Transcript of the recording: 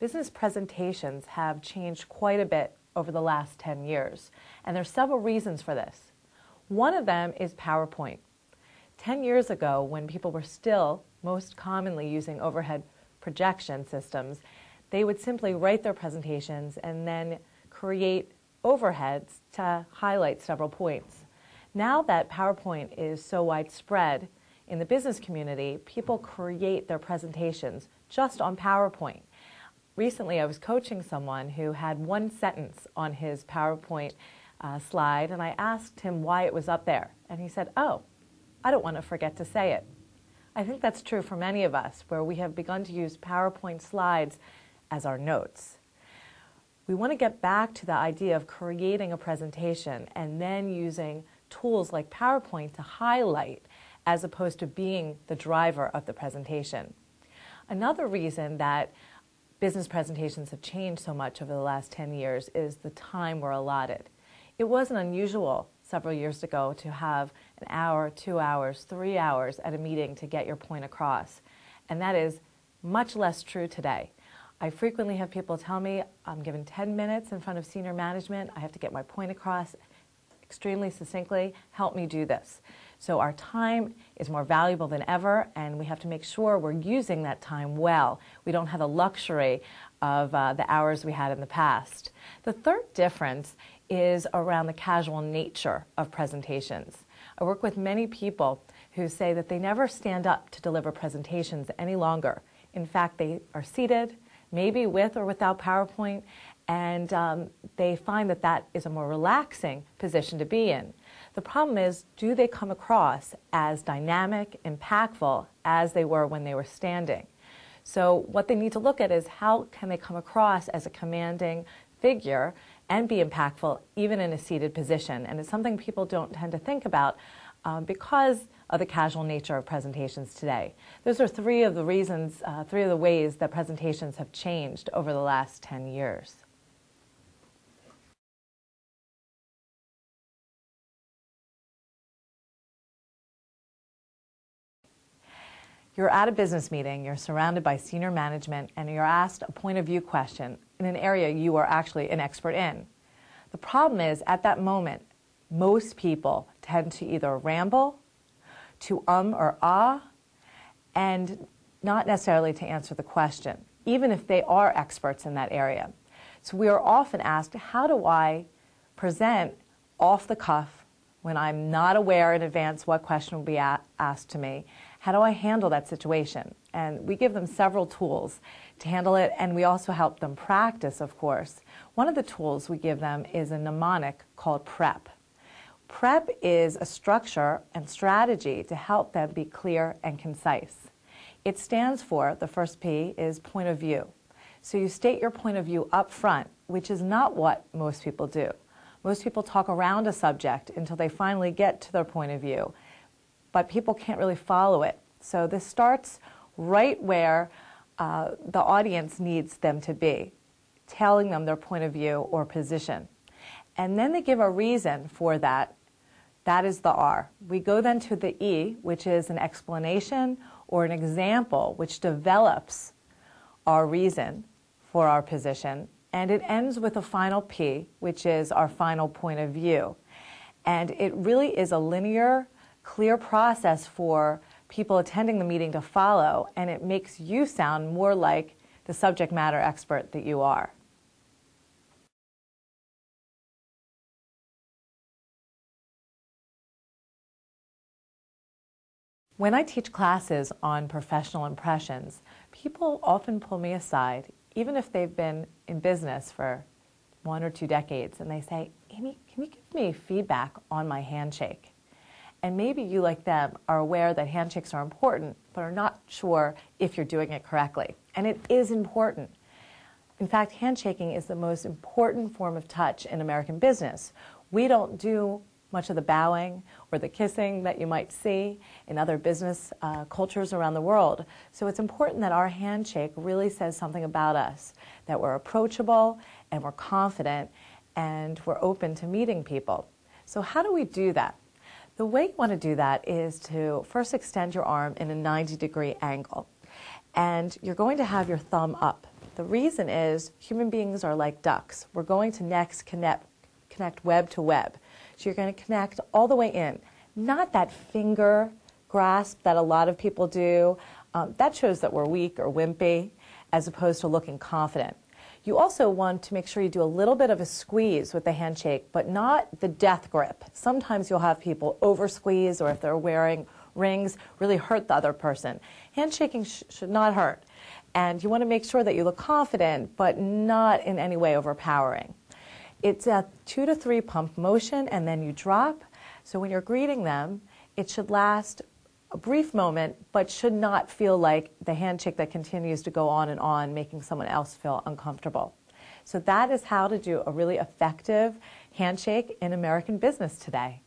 Business presentations have changed quite a bit over the last 10 years, and there's several reasons for this. One of them is PowerPoint. 10 years ago, when people were still most commonly using overhead projection systems, they would simply write their presentations and then create overheads to highlight several points. Now that PowerPoint is so widespread in the business community, people create their presentations just on PowerPoint. Recently, I was coaching someone who had one sentence on his PowerPoint slide, and I asked him why it was up there. And he said, "Oh, I don't want to forget to say it." I think that's true for many of us, where we have begun to use PowerPoint slides as our notes. We want to get back to the idea of creating a presentation and then using tools like PowerPoint to highlight as opposed to being the driver of the presentation. Another reason that business presentations have changed so much over the last 10 years is the time we're allotted. It wasn't unusual several years ago to have an hour, 2 hours, 3 hours at a meeting to get your point across. And that is much less true today. I frequently have people tell me, I'm given 10 minutes in front of senior management, I have to get my point across extremely succinctly, help me do this. So our time is more valuable than ever, and we have to make sure we're using that time well. We don't have the luxury of the hours we had in the past. The third difference is around the casual nature of presentations. I work with many people who say that they never stand up to deliver presentations any longer. In fact, they are seated, maybe with or without PowerPoint, and they find that that is a more relaxing position to be in. The problem is, do they come across as dynamic, impactful as they were when they were standing? So what they need to look at is how can they come across as a commanding figure and be impactful even in a seated position. And it's something people don't tend to think about because of the casual nature of presentations today. Those are three of the reasons, three of the ways that presentations have changed over the last 10 years. You're at a business meeting, you're surrounded by senior management, and you're asked a point of view question in an area you are actually an expert in. The problem is, at that moment, most people tend to either ramble, to or ah, and not necessarily to answer the question, even if they are experts in that area. So we are often asked, how do I present off the cuff when I'm not aware in advance what question will be asked to me? How do I handle that situation? And we give them several tools to handle it, and we also help them practice, of course. One of the tools we give them is a mnemonic called PREP. PREP is a structure and strategy to help them be clear and concise. It stands for, the first P is point of view. So you state your point of view up front, which is not what most people do. Most people talk around a subject until they finally get to their point of view, but people can't really follow it. So this starts right where the audience needs them to be, telling them their point of view or position. And then they give a reason for that. That is the R. We go then to the E, which is an explanation or an example which develops our reason for our position. And it ends with a final P, which is our final point of view. And it really is a linear, clear process for people attending the meeting to follow, and it makes you sound more like the subject matter expert that you are. When I teach classes on professional impressions, people often pull me aside, even if they've been in business for 1 or 2 decades, and they say, "Amy, can you give me feedback on my handshake?" And maybe you, like them, are aware that handshakes are important, but are not sure if you're doing it correctly. And it is important. In fact, handshaking is the most important form of touch in American business. We don't do much of the bowing or the kissing that you might see in other business cultures around the world. So it's important that our handshake really says something about us, that we're approachable and we're confident and we're open to meeting people. So how do we do that? The way you want to do that is to first extend your arm in a 90-degree angle. And you're going to have your thumb up. The reason is human beings are like ducks. We're going to next connect web to web. So you're going to connect all the way in, not that finger grasp that a lot of people do. That shows that we're weak or wimpy, as opposed to looking confident. You also want to make sure you do a little bit of a squeeze with the handshake, but not the death grip. Sometimes you'll have people over squeeze, or if they're wearing rings, really hurt the other person. Handshaking should not hurt. And you want to make sure that you look confident, but not in any way overpowering. It's a 2 to 3 pump motion, and then you drop. So when you're greeting them, it should last a brief moment, but should not feel like the handshake that continues to go on, making someone else feel uncomfortable. So that is how to do a really effective handshake in American business today.